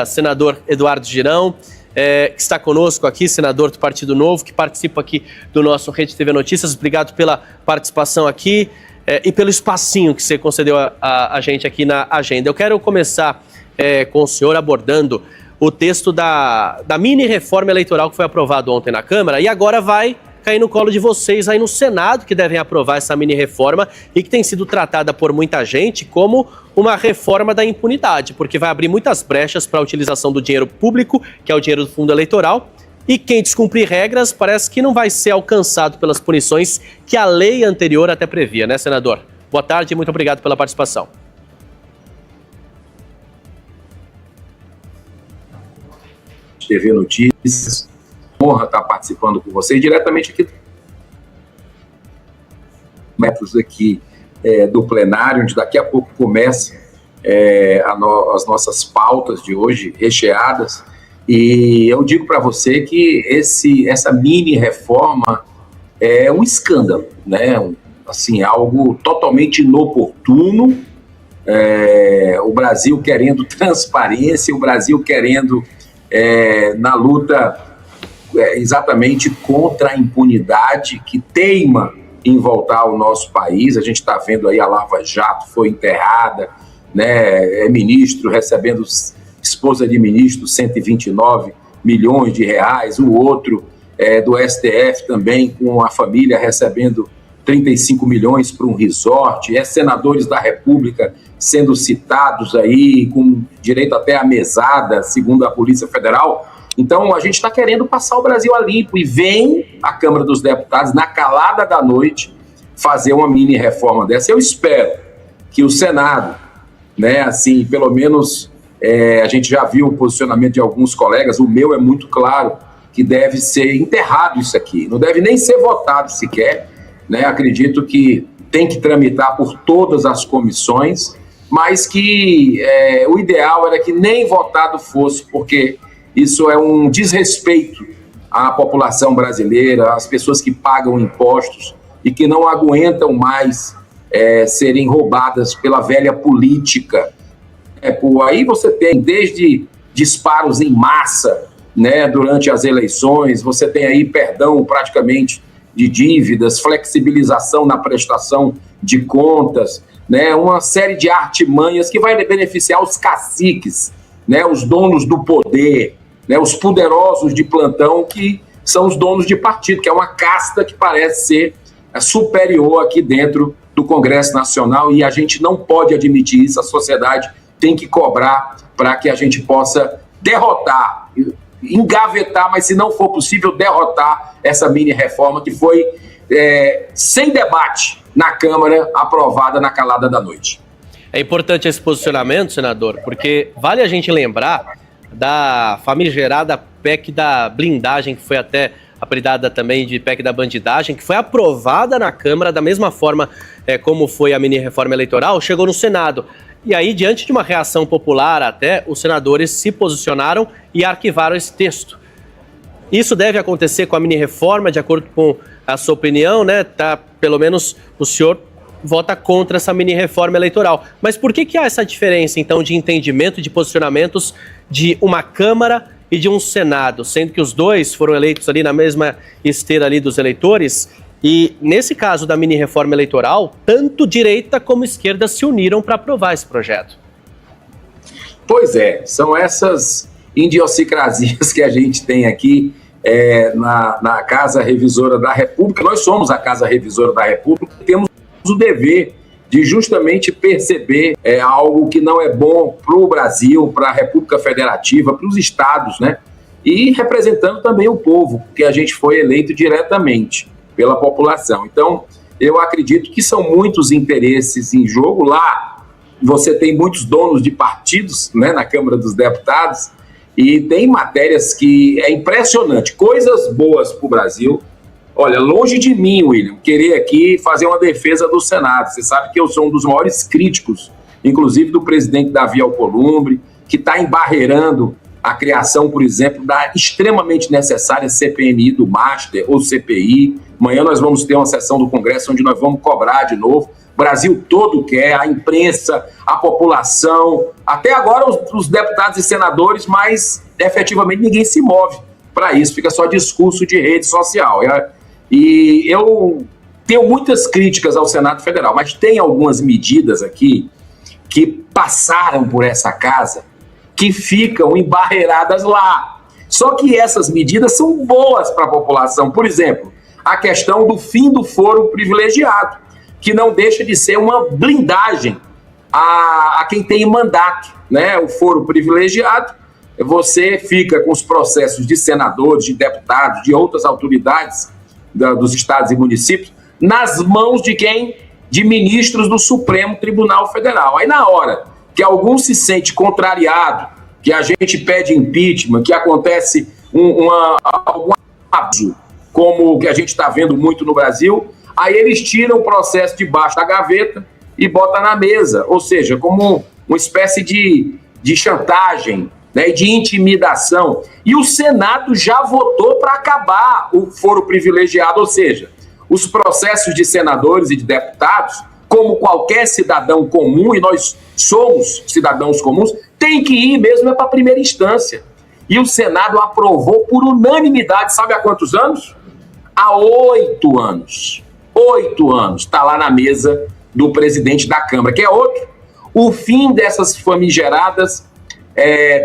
senador Eduardo Girão, que está conosco aqui, senador do Partido Novo, que participa aqui do nosso Rede TV Notícias. Obrigado pela participação aqui e pelo espacinho que você concedeu a gente aqui na agenda. Eu quero começar com o senhor abordando o texto da mini-reforma eleitoral que foi aprovado ontem na Câmara e agora vai cair no colo de vocês aí no Senado, que devem aprovar essa mini-reforma e que tem sido tratada por muita gente como uma reforma da impunidade, porque vai abrir muitas brechas para a utilização do dinheiro público, que é o dinheiro do fundo eleitoral, e quem descumprir regras parece que não vai ser alcançado pelas punições que a lei anterior até previa, né, senador? Boa tarde e muito obrigado pela participação. TV Notícias, honra estar participando com vocês diretamente aqui metros aqui do plenário, onde daqui a pouco começa as nossas pautas de hoje recheadas, e eu digo para você que essa mini reforma é um escândalo, né? Assim, algo totalmente inoportuno, o Brasil querendo transparência, o Brasil querendo na luta exatamente contra a impunidade que teima em voltar ao nosso país. A gente está vendo aí a Lava Jato foi enterrada, né? Ministro recebendo, esposa de ministro, 129 milhões de reais, o outro do STF também com a família recebendo 35 milhões para um resort, senadores da República sendo citados aí com direito até à mesada, segundo a Polícia Federal. Então, a gente está querendo passar o Brasil a limpo e vem a Câmara dos Deputados, na calada da noite, fazer uma mini-reforma dessa. Eu espero que o Senado, né, assim, pelo menos a gente já viu o posicionamento de alguns colegas, o meu é muito claro, que deve ser enterrado isso aqui, não deve nem ser votado sequer, né? Acredito que tem que tramitar por todas as comissões, mas que o ideal era que nem votado fosse, porque isso é um desrespeito à população brasileira, às pessoas que pagam impostos e que não aguentam mais serem roubadas pela velha política. Aí você tem desde disparos em massa, né, durante as eleições, você tem aí perdão praticamente de dívidas, flexibilização na prestação de contas, né, uma série de artimanhas que vai beneficiar os caciques, né, os donos do poder, né, os poderosos de plantão, que são os donos de partido, que é uma casta que parece ser superior aqui dentro do Congresso Nacional, e a gente não pode admitir isso. A sociedade tem que cobrar para que a gente possa derrotar, engavetar, mas se não for possível, derrotar essa mini-reforma que foi sem debate na Câmara, aprovada na calada da noite. É importante esse posicionamento, senador, porque vale a gente lembrar da famigerada PEC da blindagem, que foi até apelidada também de PEC da bandidagem, que foi aprovada na Câmara da mesma forma como foi a mini-reforma eleitoral, chegou no Senado. E aí, diante de uma reação popular até, os senadores se posicionaram e arquivaram esse texto. Isso deve acontecer com a mini-reforma, de acordo com a sua opinião, né? Pelo menos o senhor vota contra essa mini-reforma eleitoral. Mas por que há essa diferença, então, de entendimento e de posicionamentos de uma Câmara e de um Senado, sendo que os dois foram eleitos ali na mesma esteira ali dos eleitores? E, nesse caso da mini-reforma eleitoral, tanto direita como esquerda se uniram para aprovar esse projeto. Pois são essas idiosincrasias que a gente tem aqui na Casa Revisora da República. Nós somos a Casa Revisora da República e temos o dever de justamente perceber algo que não é bom para o Brasil, para a República Federativa, para os estados, né? E representando também o povo, porque a gente foi eleito diretamente pela população. Então, eu acredito que são muitos interesses em jogo. Lá você tem muitos donos de partidos, né, na Câmara dos Deputados, e tem matérias que é impressionante, coisas boas para o Brasil. Olha, longe de mim, William, querer aqui fazer uma defesa do Senado. Você sabe que eu sou um dos maiores críticos, inclusive do presidente Davi Alcolumbre, que está embarreirando a criação, por exemplo, da extremamente necessária CPMI do Master ou CPI. Amanhã nós vamos ter uma sessão do Congresso onde nós vamos cobrar de novo, Brasil todo quer, a imprensa, a população, até agora os deputados e senadores, mas efetivamente ninguém se move para isso, fica só discurso de rede social. E eu tenho muitas críticas ao Senado Federal, mas tem algumas medidas aqui que passaram por essa casa, que ficam embarreiradas lá. Só que essas medidas são boas para a população. Por exemplo, a questão do fim do foro privilegiado, que não deixa de ser uma blindagem a quem tem mandato, né? O foro privilegiado, você fica com os processos de senadores, de deputados, de outras autoridades dos estados e municípios, nas mãos de quem? De ministros do Supremo Tribunal Federal. Aí na hora que algum se sente contrariado, que a gente pede impeachment, que acontece algum abuso, como o que a gente está vendo muito no Brasil, aí eles tiram o processo debaixo da gaveta e botam na mesa, ou seja, como uma espécie de chantagem, né, e de intimidação. E o Senado já votou para acabar o foro privilegiado, ou seja, os processos de senadores e de deputados, como qualquer cidadão comum, e nós somos cidadãos comuns, tem que ir mesmo para a primeira instância. E o Senado aprovou por unanimidade, sabe há quantos anos? Há 8 anos. 8 anos. Está lá na mesa do presidente da Câmara, que é outro. O fim dessas famigeradas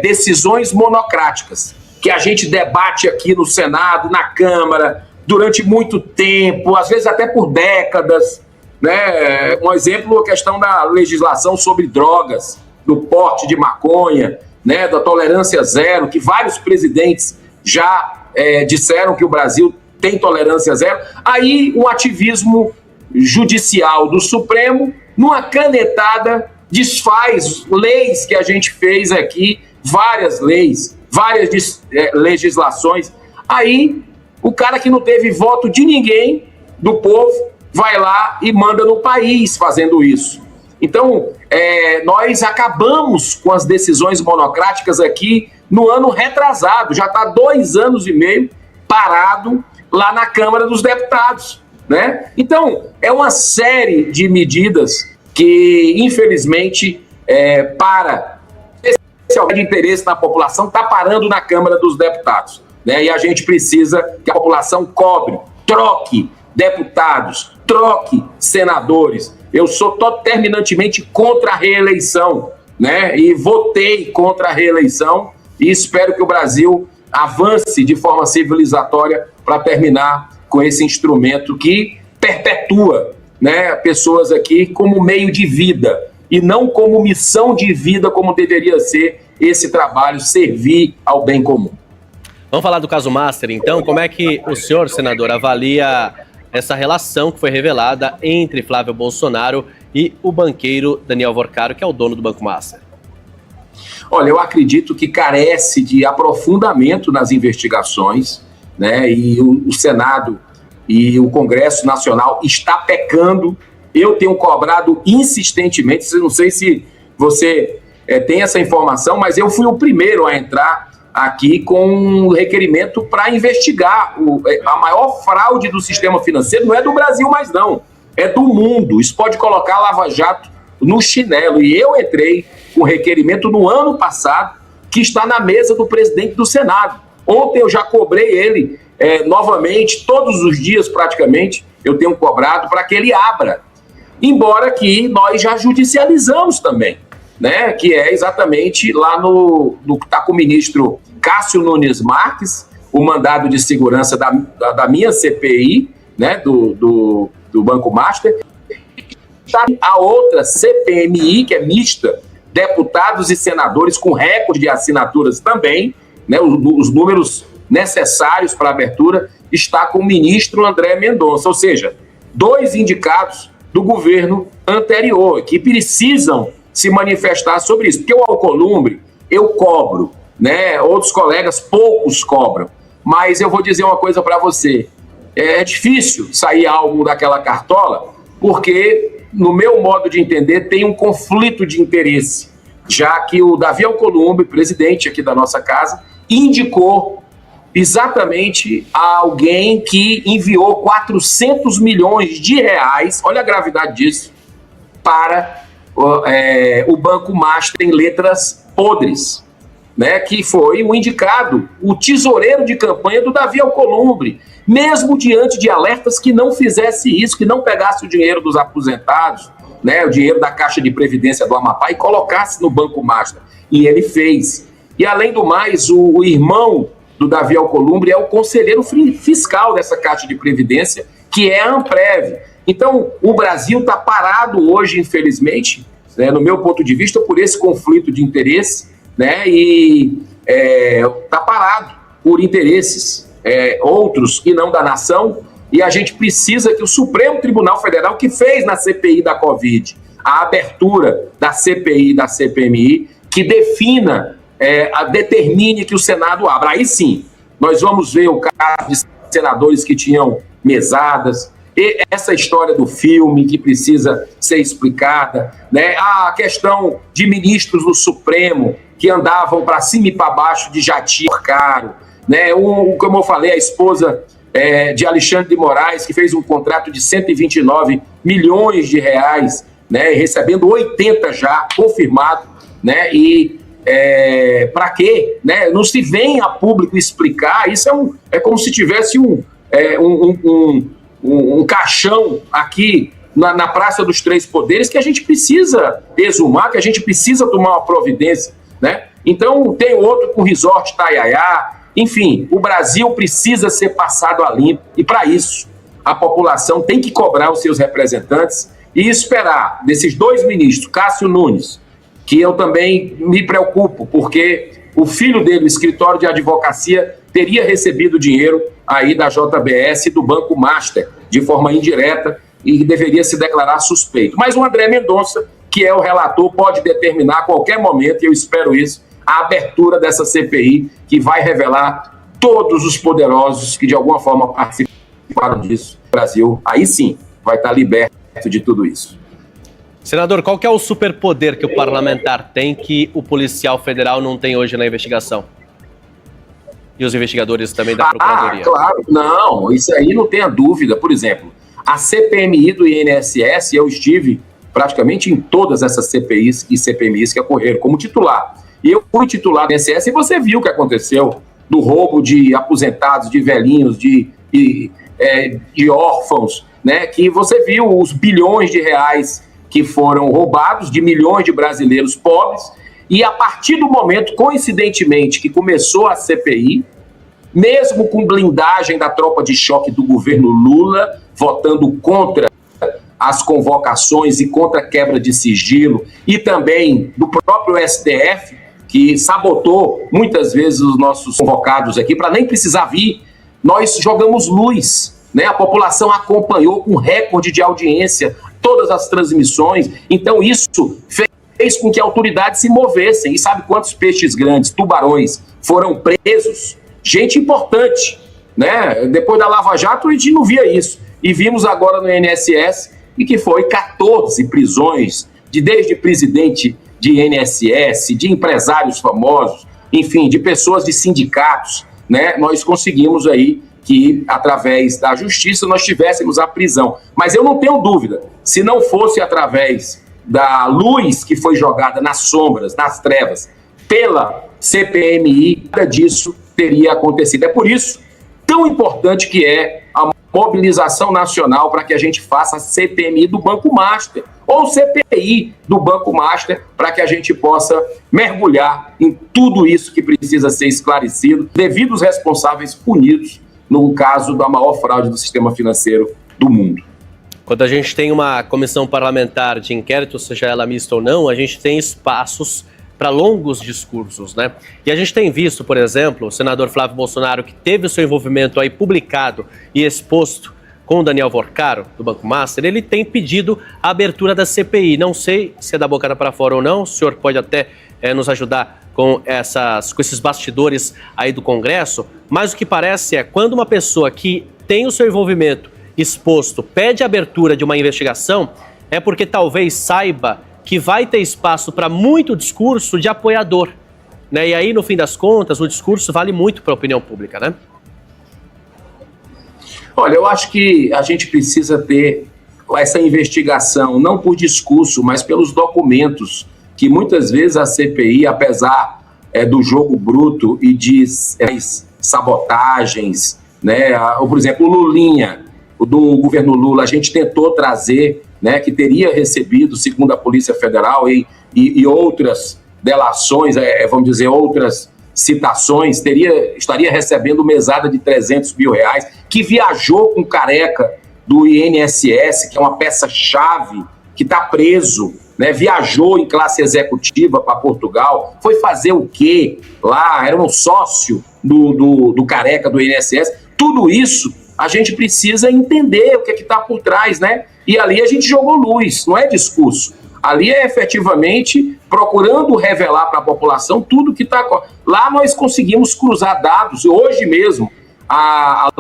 decisões monocráticas, que a gente debate aqui no Senado, na Câmara, durante muito tempo, às vezes até por décadas, né? Um exemplo, a questão da legislação sobre drogas, do porte de maconha, né? Da tolerância zero, que vários presidentes já disseram que o Brasil tem tolerância zero. Aí um ativismo judicial do Supremo, numa canetada, desfaz leis que a gente fez aqui, várias leis, várias legislações. Aí o cara que não teve voto de ninguém, do povo, vai lá e manda no país fazendo isso. Então, nós acabamos com as decisões monocráticas aqui no ano retrasado. Já está 2 anos e meio parado lá na Câmara dos Deputados, né? Então, é uma série de medidas que, infelizmente, especialmente de interesse na população, está parando na Câmara dos Deputados, né? E a gente precisa que a população cobre, troque deputados, troque senadores. Eu sou terminantemente contra a reeleição, né? E votei contra a reeleição e espero que o Brasil avance de forma civilizatória para terminar com esse instrumento que perpetua, né, pessoas aqui como meio de vida e não como missão de vida, como deveria ser esse trabalho, servir ao bem comum. Vamos falar do caso Master, então. Como é que o senhor, senador, avalia essa relação que foi revelada entre Flávio Bolsonaro e o banqueiro Daniel Vorcaro, que é o dono do Banco Master? Olha, eu acredito que carece de aprofundamento nas investigações, né, e o Senado e o Congresso Nacional está pecando. Eu tenho cobrado insistentemente, não sei se você tem essa informação, mas eu fui o primeiro a entrar aqui com um requerimento para investigar a maior fraude do sistema financeiro. Não é do Brasil mais não, é do mundo. Isso pode colocar a Lava Jato no chinelo. E eu entrei com requerimento no ano passado, que está na mesa do presidente do Senado. Ontem eu já cobrei ele novamente, todos os dias praticamente, eu tenho cobrado para que ele abra. Embora que nós já judicializamos também, né? Que é exatamente lá no que está com o ministro Cássio Nunes Marques, o mandado de segurança da minha CPI, né? Do Banco Master. A outra CPMI, que é mista, deputados e senadores com recorde de assinaturas também, né? Os números necessários para a abertura, está com o ministro André Mendonça, ou seja, 2 indicados do governo anterior, que precisam se manifestar sobre isso, porque o Alcolumbre eu cobro, né? Outros colegas, poucos cobram, mas eu vou dizer uma coisa para você, é difícil sair algo daquela cartola, porque, no meu modo de entender, tem um conflito de interesse, já que o Davi Alcolumbre, presidente aqui da nossa casa, indicou exatamente a alguém que enviou 400 milhões de reais, olha a gravidade disso, para o Banco Master em letras podres, né, que foi o indicado, o tesoureiro de campanha do Davi Alcolumbre, mesmo diante de alertas que não fizesse isso, que não pegasse o dinheiro dos aposentados, né, o dinheiro da Caixa de Previdência do Amapá e colocasse no Banco Master. E ele fez. E, além do mais, o irmão do Davi Alcolumbre é o conselheiro fiscal dessa Caixa de Previdência, que é a Amprev. Então, o Brasil está parado hoje, infelizmente, né, no meu ponto de vista, por esse conflito de interesse, né, e está parado por interesses outros e não da nação, e a gente precisa que o Supremo Tribunal Federal, que fez na CPI da Covid a abertura da CPI e da CPMI, que determine que o Senado abra. Aí sim, nós vamos ver o caso de senadores que tinham mesadas, e essa história do filme que precisa ser explicada, né? A questão de ministros do Supremo que andavam para cima e para baixo de jatinho caro, né? Como eu falei, a esposa de Alexandre de Moraes, que fez um contrato de 129 milhões de reais, né? Recebendo 80 já, confirmado, né? E para quê? Né? Não se vem a público explicar, isso é como se tivesse um caixão aqui na Praça dos Três Poderes que a gente precisa exumar, que a gente precisa tomar uma providência, né? Então tem outro com Resort Taiaiá, enfim, o Brasil precisa ser passado a limpo e para isso a população tem que cobrar os seus representantes e esperar desses dois ministros, Cássio Nunes, que eu também me preocupo, porque o filho dele, o escritório de advocacia, teria recebido dinheiro aí da JBS e do Banco Master, de forma indireta, e deveria se declarar suspeito. Mas o André Mendonça, que é o relator, pode determinar a qualquer momento, e eu espero isso, a abertura dessa CPI, que vai revelar todos os poderosos que de alguma forma participaram disso. O Brasil, aí sim, vai estar liberto de tudo isso. Senador, qual que é o superpoder que o parlamentar tem que o policial federal não tem hoje na investigação? E os investigadores também da Procuradoria? Claro, não, isso aí não tenha dúvida. Por exemplo, a CPMI do INSS, eu estive praticamente em todas essas CPIs e CPMIs que ocorreram como titular. E eu fui titular do INSS e você viu o que aconteceu do roubo de aposentados, de velhinhos, de órfãos, né? Que você viu os bilhões de reais que foram roubados de milhões de brasileiros pobres, e a partir do momento, coincidentemente, que começou a CPI, mesmo com blindagem da tropa de choque do governo Lula, votando contra as convocações e contra a quebra de sigilo, e também do próprio STF, que sabotou muitas vezes os nossos convocados aqui, para nem precisar vir, nós jogamos luz, né? A população acompanhou com recorde de audiência todas as transmissões, então isso fez com que autoridades se movessem. E sabe quantos peixes grandes, tubarões, foram presos? Gente importante, né? Depois da Lava Jato a gente não via isso, e vimos agora no INSS, e que foi 14 prisões, desde presidente de INSS, de empresários famosos, enfim, de pessoas de sindicatos, né? Nós conseguimos aí que, através da justiça, nós tivéssemos a prisão. Mas eu não tenho dúvida, se não fosse através da luz que foi jogada nas sombras, nas trevas, pela CPMI, nada disso teria acontecido. É por isso tão importante que é a mobilização nacional para que a gente faça a CPMI do Banco Master, ou CPI do Banco Master, para que a gente possa mergulhar em tudo isso que precisa ser esclarecido, devido os responsáveis punidos no caso da maior fraude do sistema financeiro do mundo. Quando a gente tem uma comissão parlamentar de inquérito, seja ela mista ou não, a gente tem espaços para longos discursos, né? E a gente tem visto, por exemplo, o senador Flávio Bolsonaro, que teve o seu envolvimento aí publicado e exposto com o Daniel Vorcaro, do Banco Master, ele tem pedido a abertura da CPI. Não sei se é da boca para fora ou não, o senhor pode até nos ajudar com esses bastidores aí do Congresso, mas o que parece é, quando uma pessoa que tem o seu envolvimento exposto pede a abertura de uma investigação, é porque talvez saiba que vai ter espaço para muito discurso de apoiador, né? E aí, no fim das contas, o discurso vale muito para a opinião pública, né? Olha, eu acho que a gente precisa ter essa investigação, não por discurso, mas pelos documentos, que muitas vezes a CPI, apesar do jogo bruto e de sabotagens, né, por exemplo, o Lulinha, do governo Lula, a gente tentou trazer, né, que teria recebido, segundo a Polícia Federal, e outras delações, vamos dizer, outras citações, estaria recebendo mesada de R$300 mil, que viajou com Careca do INSS, que é uma peça-chave, que está preso, né, viajou em classe executiva para Portugal, foi fazer o quê lá? Era um sócio do Careca do INSS. Tudo isso a gente precisa entender o que está por trás, né? E ali a gente jogou luz, não é discurso. Ali é efetivamente procurando revelar para a população tudo que está... Lá nós conseguimos cruzar dados. Hoje mesmo, a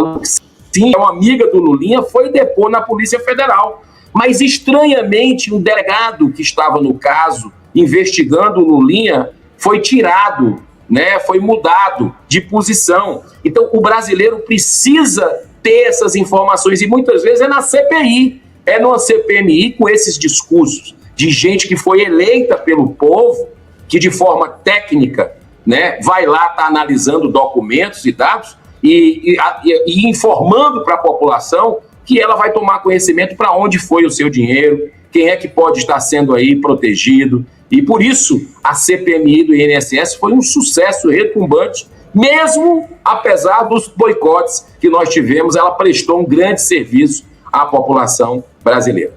Sim, uma amiga do Lulinha, foi depor na Polícia Federal. Mas, estranhamente, um delegado que estava no caso, investigando o Lulinha, foi tirado, né, foi mudado de posição. Então, o brasileiro precisa ter essas informações, e muitas vezes é na CPI, é numa CPMI com esses discursos de gente que foi eleita pelo povo, que de forma técnica, né, vai lá, está analisando documentos e dados e informando para a população que ela vai tomar conhecimento para onde foi o seu dinheiro, quem é que pode estar sendo aí protegido. E por isso a CPMI do INSS foi um sucesso retumbante, mesmo apesar dos boicotes que nós tivemos, ela prestou um grande serviço à população brasileira.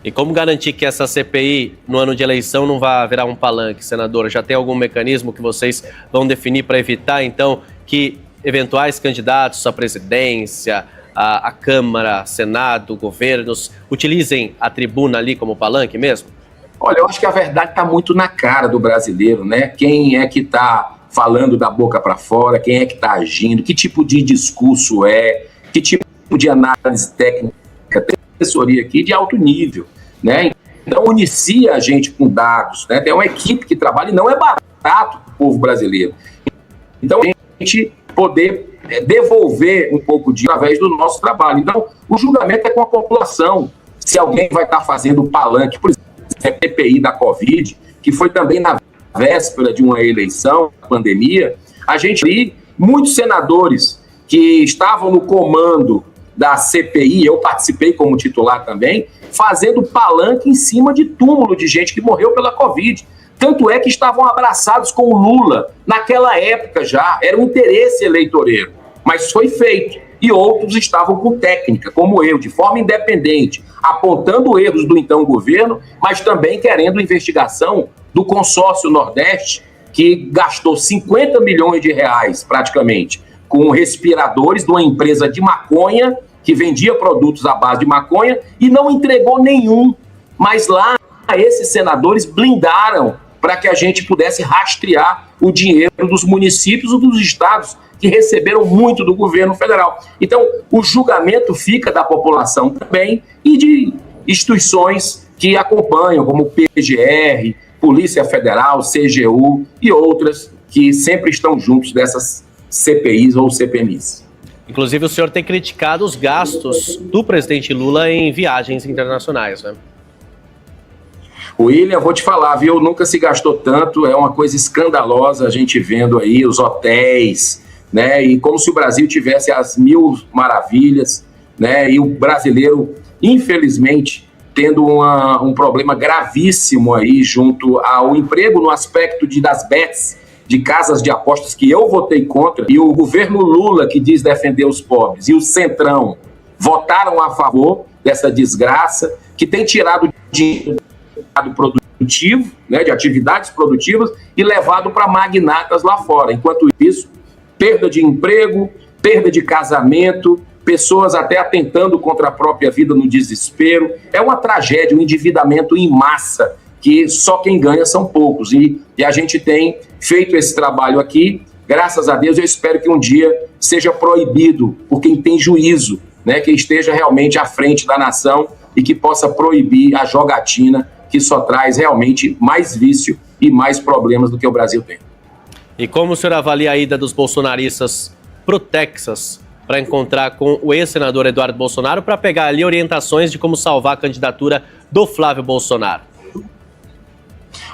E como garantir que essa CPI, no ano de eleição, não vai virar um palanque, senador? Já tem algum mecanismo que vocês vão definir para evitar, então, que eventuais candidatos à presidência, à Câmara, Senado, governos, utilizem a tribuna ali como palanque mesmo? Olha, eu acho que a verdade está muito na cara do brasileiro, né? Quem é que está falando da boca para fora, quem é que está agindo, que tipo de discurso que tipo de análise técnica, tem assessoria aqui de alto nível, né? Então, inicia a gente com dados, né? Tem uma equipe que trabalha e não é barato para o povo brasileiro. Então, a gente poder devolver um pouco disso através do nosso trabalho. Então, o julgamento é com a população. Se alguém vai estar fazendo palanque, por exemplo, a CPI da Covid, que foi também na véspera de uma eleição, pandemia, a gente viu muitos senadores que estavam no comando da CPI, eu participei como titular também, fazendo palanque em cima de túmulo de gente que morreu pela Covid. Tanto é que estavam abraçados com o Lula, naquela época já, era um interesse eleitoreiro, mas foi feito. E outros estavam com técnica, como eu, de forma independente, apontando erros do então governo, mas também querendo investigação do consórcio Nordeste, que gastou 50 milhões de reais, praticamente, com respiradores de uma empresa de maconha, que vendia produtos à base de maconha, e não entregou nenhum. Mas lá, esses senadores blindaram para que a gente pudesse rastrear o dinheiro dos municípios ou dos estados que receberam muito do governo federal. Então, o julgamento fica da população também e de instituições que acompanham, como o PGR, Polícia Federal, CGU e outras que sempre estão juntos dessas CPIs ou CPMIs. Inclusive, o senhor tem criticado os gastos do presidente Lula em viagens internacionais, né? William, vou te falar, viu? Nunca se gastou tanto, é uma coisa escandalosa a gente vendo aí os hotéis, né? E como se o Brasil tivesse as mil maravilhas, né? E o brasileiro, infelizmente, tendo um problema gravíssimo aí junto ao emprego no aspecto das bets, de casas de apostas, que eu votei contra, e o governo Lula, que diz defender os pobres, e o Centrão votaram a favor dessa desgraça, que tem tirado dinheiro produtivo, né, de atividades produtivas, e levado para magnatas lá fora. Enquanto isso, perda de emprego, perda de casamento, pessoas até atentando contra a própria vida no desespero. É uma tragédia, um endividamento em massa, que só quem ganha são poucos. E a gente tem feito esse trabalho aqui, graças a Deus. Eu espero que um dia seja proibido por quem tem juízo, né, que esteja realmente à frente da nação e que possa proibir a jogatina, que só traz realmente mais vício e mais problemas do que o Brasil tem. E como o senhor avalia a ida dos bolsonaristas pro Texas para encontrar com o ex-senador Eduardo Bolsonaro para pegar ali orientações de como salvar a candidatura do Flávio Bolsonaro?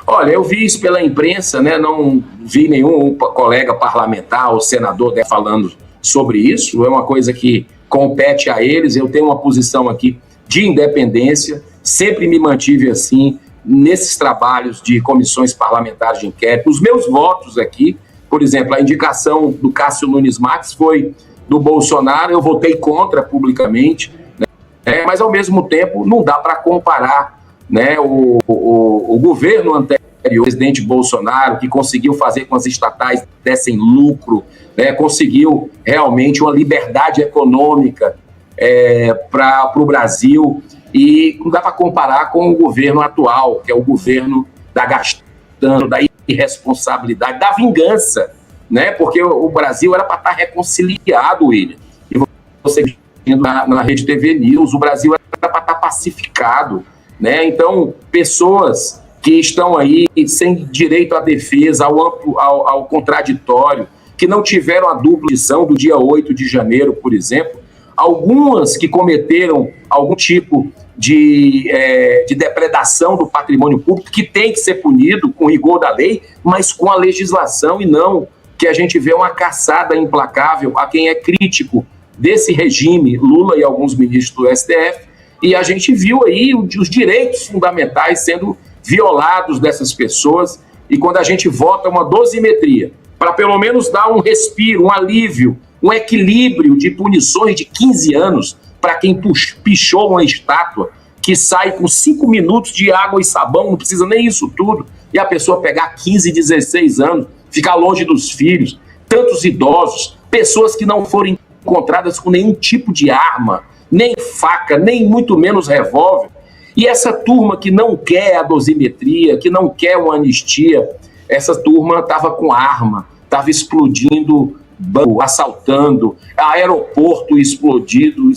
Olha, eu vi isso pela imprensa, né? Não vi nenhum colega parlamentar ou senador falando sobre isso. É uma coisa que compete a eles. Eu tenho uma posição aqui de independência, sempre me mantive assim nesses trabalhos de comissões parlamentares de inquérito. Os meus votos aqui, por exemplo, a indicação do Cássio Nunes Marques foi do Bolsonaro, eu votei contra publicamente, né? Mas ao mesmo tempo não dá para comparar, né, o governo anterior, o presidente Bolsonaro, que conseguiu fazer com as estatais dessem lucro, né, conseguiu realmente uma liberdade econômica para o Brasil, e não dá para comparar com o governo atual, que é o governo da gastança, da irresponsabilidade, da vingança, né? Porque o Brasil era para estar reconciliado, William. E você vendo na Rede TV News, o Brasil era para estar pacificado, né? Então, pessoas que estão aí sem direito à defesa, ao contraditório, que não tiveram a dupla lição do dia 8 de janeiro, por exemplo, algumas que cometeram algum tipo de depredação do patrimônio público, que tem que ser punido com rigor da lei, mas com a legislação, e não que a gente vê uma caçada implacável a quem é crítico desse regime, Lula e alguns ministros do STF, e a gente viu aí os direitos fundamentais sendo violados dessas pessoas, e quando a gente vota uma dosimetria, para pelo menos dar um respiro, um alívio, um equilíbrio de punições de 15 anos para quem pichou uma estátua que sai com 5 minutos de água e sabão, não precisa nem isso tudo, e a pessoa pegar 15, 16 anos, ficar longe dos filhos, tantos idosos, pessoas que não foram encontradas com nenhum tipo de arma, nem faca, nem muito menos revólver, e essa turma que não quer a dosimetria, que não quer uma anistia, essa turma estava com arma, estava explodindo banco, assaltando, aeroporto explodido,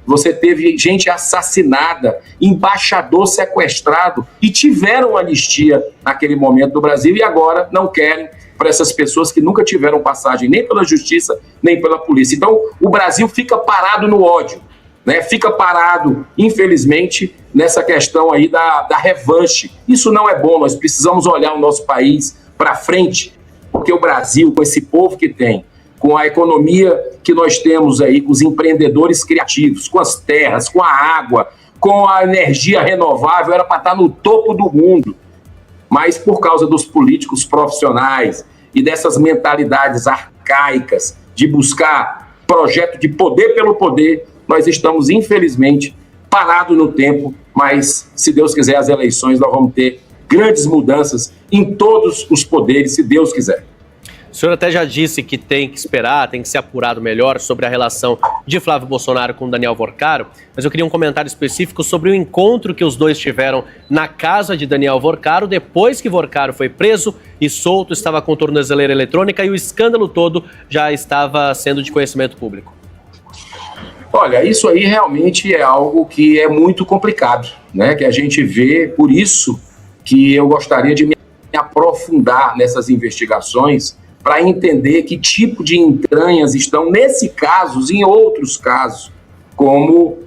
você teve gente assassinada, embaixador sequestrado, e tiveram anistia naquele momento do Brasil, e agora não querem para essas pessoas que nunca tiveram passagem nem pela justiça, nem pela polícia. Então, o Brasil fica parado no ódio, né? Fica parado, infelizmente, nessa questão aí da revanche. Isso não é bom, nós precisamos olhar o nosso país para frente, porque o Brasil, com esse povo que tem, com a economia que nós temos aí, com os empreendedores criativos, com as terras, com a água, com a energia renovável, era para estar no topo do mundo. Mas por causa dos políticos profissionais e dessas mentalidades arcaicas de buscar projeto de poder pelo poder, nós estamos, infelizmente, parados no tempo, mas, se Deus quiser, as eleições nós vamos ter grandes mudanças em todos os poderes, se Deus quiser. O senhor até já disse que tem que esperar, tem que ser apurado melhor sobre a relação de Flávio Bolsonaro com Daniel Vorcaro, mas eu queria um comentário específico sobre o encontro que os dois tiveram na casa de Daniel Vorcaro, depois que Vorcaro foi preso e solto, estava com tornozeleira eletrônica e o escândalo todo já estava sendo de conhecimento público. Olha, isso aí realmente é algo que é muito complicado, né? Que a gente vê, por isso que eu gostaria de me aprofundar nessas investigações para entender que tipo de entranhas estão nesse caso e em outros casos, como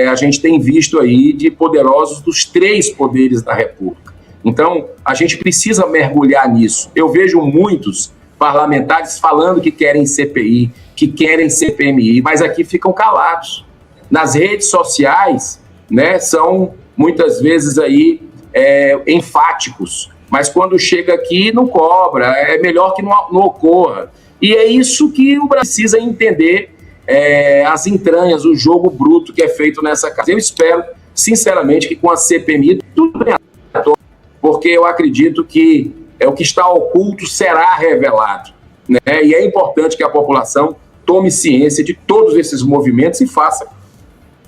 a gente tem visto aí de poderosos dos 3 poderes da República. Então, a gente precisa mergulhar nisso. Eu vejo muitos parlamentares falando que querem CPI, que querem CPMI, mas aqui ficam calados. Nas redes sociais, né, são muitas vezes aí enfáticos, mas quando chega aqui não cobra, é melhor que não ocorra. E é isso que o Brasil precisa entender, as entranhas, o jogo bruto que é feito nessa casa. Eu espero, sinceramente, que com a CPMI tudo bem, porque eu acredito que o que está oculto será revelado, né? E é importante que a população tome ciência de todos esses movimentos e faça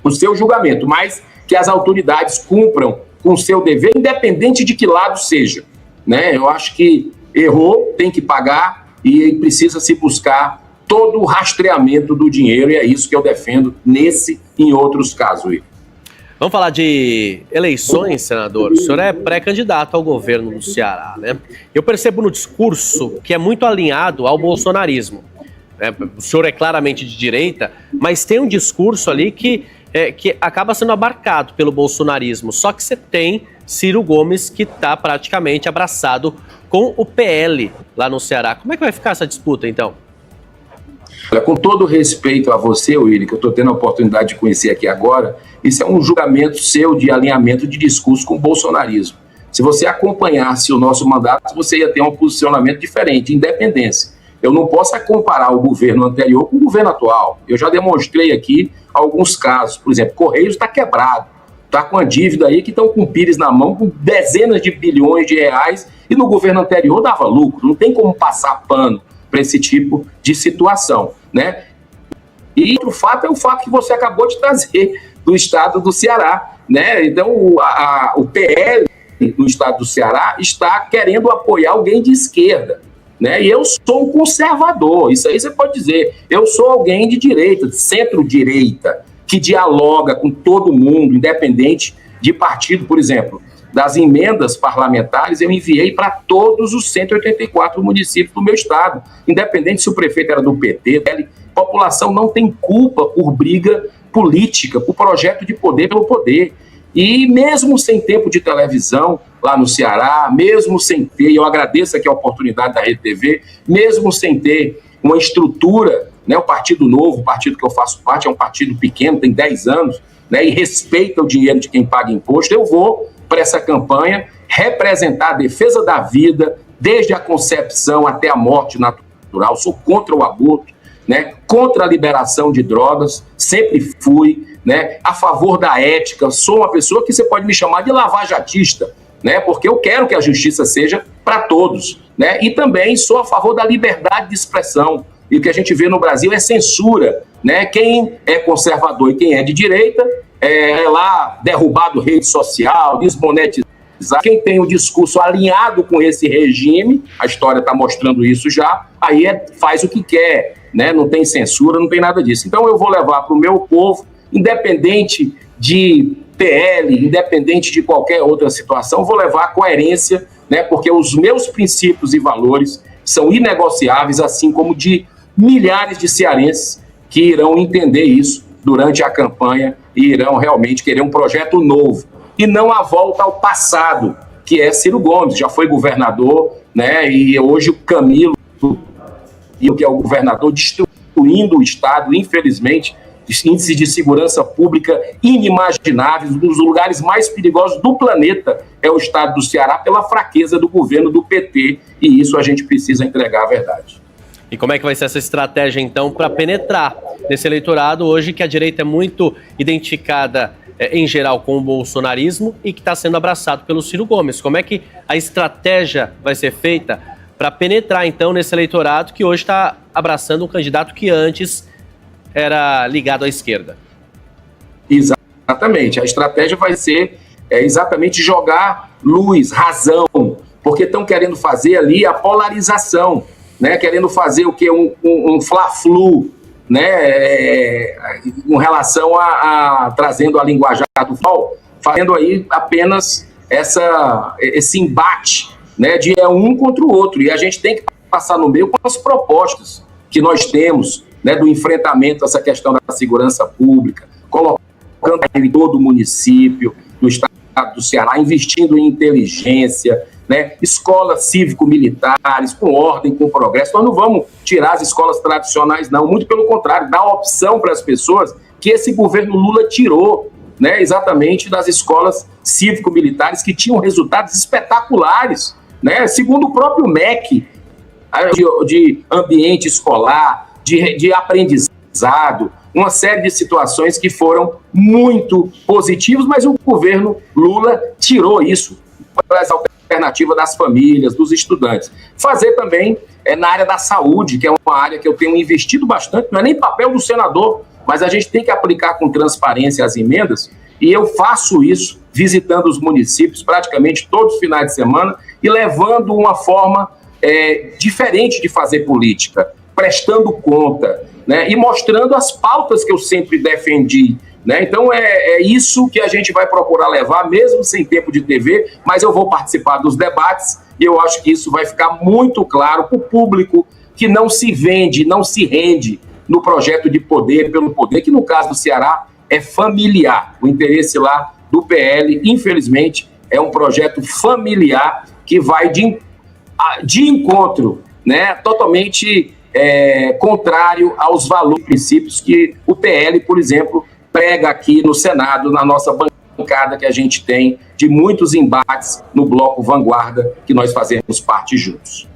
o seu julgamento, mas que as autoridades cumpram com o seu dever, independente de que lado seja, né? Eu acho que errou, tem que pagar e precisa se buscar todo o rastreamento do dinheiro, e é isso que eu defendo nesse e em outros casos. Vamos falar de eleições, senador. O senhor é pré-candidato ao governo do Ceará, né? Eu percebo no discurso que é muito alinhado ao bolsonarismo. né? O senhor é claramente de direita, mas tem um discurso ali que acaba sendo abarcado pelo bolsonarismo. Só que você tem Ciro Gomes que está praticamente abraçado com o PL lá no Ceará. Como é que vai ficar essa disputa, então? Olha, com todo respeito a você, Willy, que eu estou tendo a oportunidade de conhecer aqui agora, isso é um julgamento seu de alinhamento de discurso com o bolsonarismo. Se você acompanhasse o nosso mandato, você ia ter um posicionamento diferente, de independência. Eu não posso comparar o governo anterior com o governo atual. Eu já demonstrei aqui alguns casos. Por exemplo, Correios está quebrado, está com a dívida aí que estão com o Pires na mão, com dezenas de bilhões de reais, e no governo anterior dava lucro. Não tem como passar pano para esse tipo de situação, né? E outro fato é o fato que você acabou de trazer do estado do Ceará, né? Então, o PL no estado do Ceará está querendo apoiar alguém de esquerda, né? E eu sou um conservador, isso aí você pode dizer. Eu sou alguém de direita, de centro-direita, que dialoga com todo mundo, independente de partido. Por exemplo, das emendas parlamentares, eu enviei para todos os 184 municípios do meu estado, independente se o prefeito era do PT. A população não tem culpa por briga política, por projeto de poder pelo poder. E mesmo sem tempo de televisão lá no Ceará, mesmo sem ter, e eu agradeço aqui a oportunidade da Rede TV, mesmo sem ter uma estrutura, né, o Partido Novo, o partido que eu faço parte, é um partido pequeno, tem 10 anos, né, e respeita o dinheiro de quem paga imposto, eu vou para essa campanha representar a defesa da vida, desde a concepção até a morte natural. Sou contra o aborto, né, contra a liberação de drogas, sempre fui, né, a favor da ética. Sou uma pessoa que você pode me chamar de lavajatista, né, porque eu quero que a justiça seja para todos, né, e também sou a favor da liberdade de expressão. E o que a gente vê no Brasil é censura, né? Quem é conservador e quem é de direita é lá derrubado rede social, desmonetizado. Quem tem o discurso alinhado com esse regime, a história está mostrando isso já, aí faz o que quer, né? Não tem censura, não tem nada disso. Então eu vou levar para o meu povo, independente de PL, independente de qualquer outra situação, vou levar a coerência, né? Porque os meus princípios e valores são inegociáveis, assim como de milhares de cearenses que irão entender isso durante a campanha e irão realmente querer um projeto novo. E não a volta ao passado, que é Ciro Gomes, já foi governador, né? E hoje o Camilo, que é o governador, destruindo o Estado, infelizmente, índices de segurança pública inimagináveis, um dos lugares mais perigosos do planeta é o Estado do Ceará, pela fraqueza do governo do PT, e isso a gente precisa entregar a verdade. E como é que vai ser essa estratégia, então, para penetrar nesse eleitorado hoje que a direita é muito identificada, em geral, com o bolsonarismo e que está sendo abraçado pelo Ciro Gomes? Como é que a estratégia vai ser feita para penetrar, então, nesse eleitorado que hoje está abraçando um candidato que antes era ligado à esquerda? Exatamente. A estratégia vai ser exatamente jogar luz, razão, porque estão querendo fazer ali a polarização, né, querendo fazer o quê? Um fla-flu, né, com relação a trazendo a linguajar do futebol, fazendo aí apenas esse embate, né, de um contra o outro. E a gente tem que passar no meio com as propostas que nós temos, né, do enfrentamento a essa questão da segurança pública, colocando em todo o município, no estado do Ceará, investindo em inteligência, né, escolas cívico-militares, com ordem, com progresso. Nós não vamos tirar as escolas tradicionais, não, muito pelo contrário, dar opção para as pessoas que esse governo Lula tirou, né, exatamente das escolas cívico-militares que tinham resultados espetaculares, né, segundo o próprio MEC, de ambiente escolar, de aprendizado, uma série de situações que foram muito positivas, mas o governo Lula tirou isso para as alternativas das famílias, dos estudantes. Fazer também na área da saúde, que é uma área que eu tenho investido bastante, não é nem papel do senador, mas a gente tem que aplicar com transparência as emendas, e eu faço isso visitando os municípios praticamente todos os finais de semana e levando uma forma diferente de fazer política, prestando conta, né, e mostrando as pautas que eu sempre defendi, né? Então é isso que a gente vai procurar levar, mesmo sem tempo de TV, mas eu vou participar dos debates e eu acho que isso vai ficar muito claro para o público que não se vende, não se rende no projeto de poder pelo poder, que no caso do Ceará é familiar. O interesse lá do PL, infelizmente, é um projeto familiar que vai de encontro, né, totalmente contrário aos valores e princípios que o PL, por exemplo, prega aqui no Senado, na nossa bancada que a gente tem de muitos embates no Bloco Vanguarda, que nós fazemos parte juntos.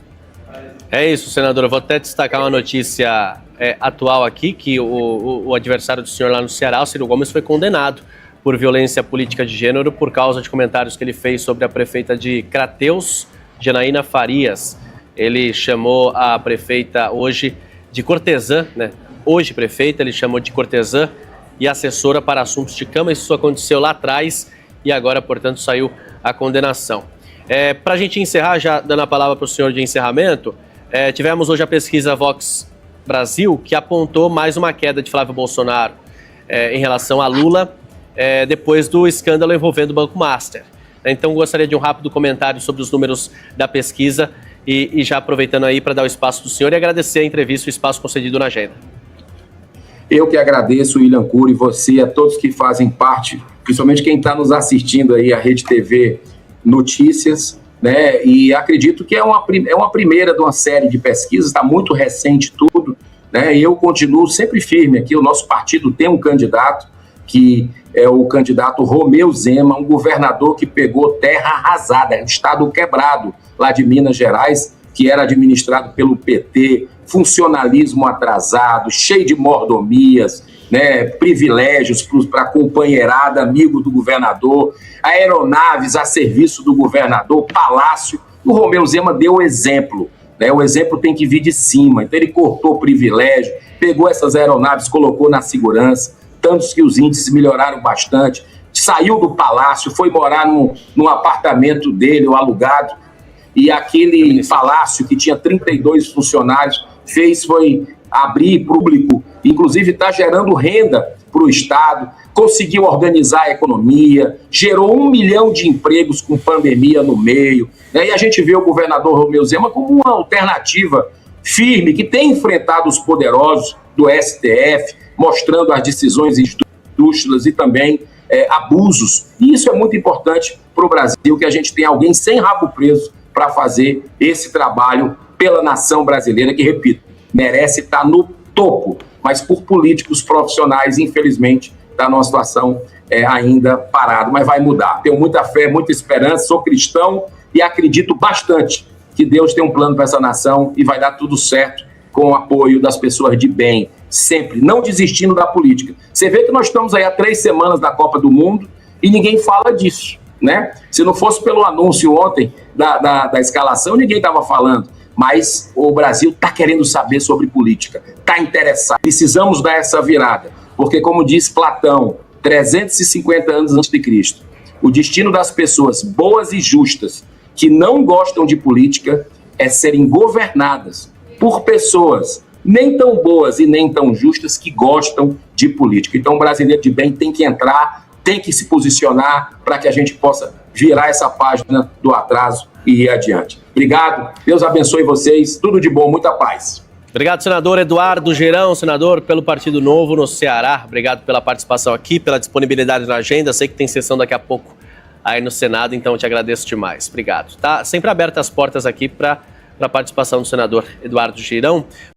É isso, senador. Eu vou até destacar uma notícia atual aqui, que o adversário do senhor lá no Ceará, o Ciro Gomes, foi condenado por violência política de gênero por causa de comentários que ele fez sobre a prefeita de Crateús, Janaína Farias. Ele chamou a prefeita hoje de cortesã, né? Hoje prefeita, ele chamou de cortesã e assessora para assuntos de cama. Isso aconteceu lá atrás e agora, portanto, saiu a condenação. Para a gente encerrar, já dando a palavra para o senhor de encerramento, tivemos hoje a pesquisa Vox Brasil, que apontou mais uma queda de Flávio Bolsonaro em relação a Lula, depois do escândalo envolvendo o Banco Master. Então, gostaria de um rápido comentário sobre os números da pesquisa e já aproveitando aí para dar o espaço do senhor e agradecer a entrevista e o espaço concedido na agenda. Eu que agradeço, William Cury, você, a todos que fazem parte, principalmente quem está nos assistindo aí, a Rede TV Notícias, né? E acredito que é uma primeira de uma série de pesquisas, está muito recente tudo, né? E eu continuo sempre firme aqui. O nosso partido tem um candidato, que é o candidato Romeu Zema, um governador que pegou terra arrasada, estado quebrado lá de Minas Gerais, que era administrado pelo PT, funcionalismo atrasado, cheio de mordomias, né, privilégios para a companheirada, amigo do governador, aeronaves a serviço do governador, palácio. O Romeu Zema deu o exemplo, né? O exemplo tem que vir de cima. Então ele cortou privilégio, pegou essas aeronaves, colocou na segurança, tantos que os índices melhoraram bastante, saiu do palácio, foi morar num apartamento dele, o alugado, e aquele palácio que tinha 32 funcionários, foi abrir público, inclusive está gerando renda para o Estado, conseguiu organizar a economia, gerou 1 milhão de empregos com pandemia no meio, né? E a gente vê o governador Romeu Zema como uma alternativa firme, que tem enfrentado os poderosos do STF, mostrando as decisões injustas e também abusos. E isso é muito importante para o Brasil, que a gente tem alguém sem rabo preso para fazer esse trabalho pela nação brasileira, que, repito, merece estar no topo, mas por políticos profissionais, infelizmente, está numa situação ainda parado, mas vai mudar. Tenho muita fé, muita esperança, sou cristão e acredito bastante que Deus tem um plano para essa nação e vai dar tudo certo com o apoio das pessoas de bem, sempre, não desistindo da política. Você vê que nós estamos aí há 3 semanas da Copa do Mundo e ninguém fala disso, né? Se não fosse pelo anúncio ontem da escalação, ninguém estava falando. Mas o Brasil está querendo saber sobre política, está interessado. Precisamos dar essa virada, porque, como diz Platão, 350 anos antes de Cristo, o destino das pessoas boas e justas que não gostam de política é serem governadas por pessoas nem tão boas e nem tão justas que gostam de política. Então, o brasileiro de bem tem que entrar, tem que se posicionar para que a gente possa virar essa página do atraso e ir adiante. Obrigado, Deus abençoe vocês, tudo de bom, muita paz. Obrigado, senador Eduardo Girão, senador pelo Partido Novo no Ceará. Obrigado pela participação aqui, pela disponibilidade na agenda. Sei que tem sessão daqui a pouco aí no Senado, então eu te agradeço demais. Obrigado. Tá sempre abertas as portas aqui para a participação do senador Eduardo Girão.